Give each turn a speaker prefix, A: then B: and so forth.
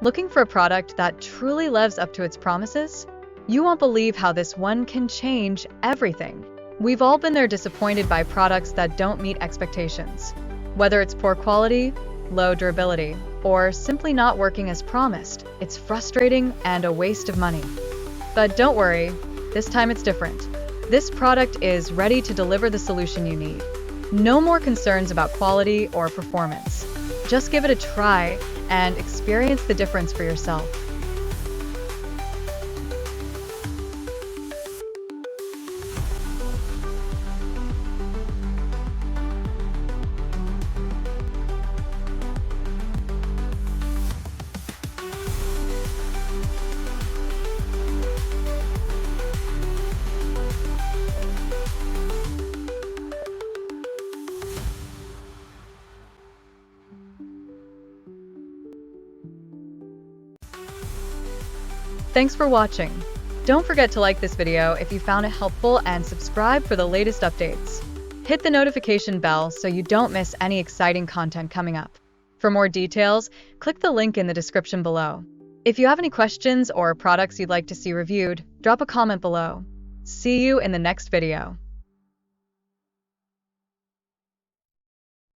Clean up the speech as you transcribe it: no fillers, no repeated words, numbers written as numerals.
A: Looking for a product that truly lives up to its promises? You won't believe how this one can change everything. We've all been there, disappointed by products that don't meet expectations. Whether it's poor quality, low durability, or simply not working as promised, it's frustrating and a waste of money. But don't worry, this time it's different. This product is ready to deliver the solution you need. No more concerns about quality or performance. Just give it a try and experience the difference for yourself. Thanks for watching. Don't forget to like this video if you found it helpful and subscribe for the latest updates. Hit the notification bell so you don't miss any exciting content coming up. For more details, click the link in the description below. If you have any questions or products you'd like to see reviewed, drop a comment below. See you in the next video.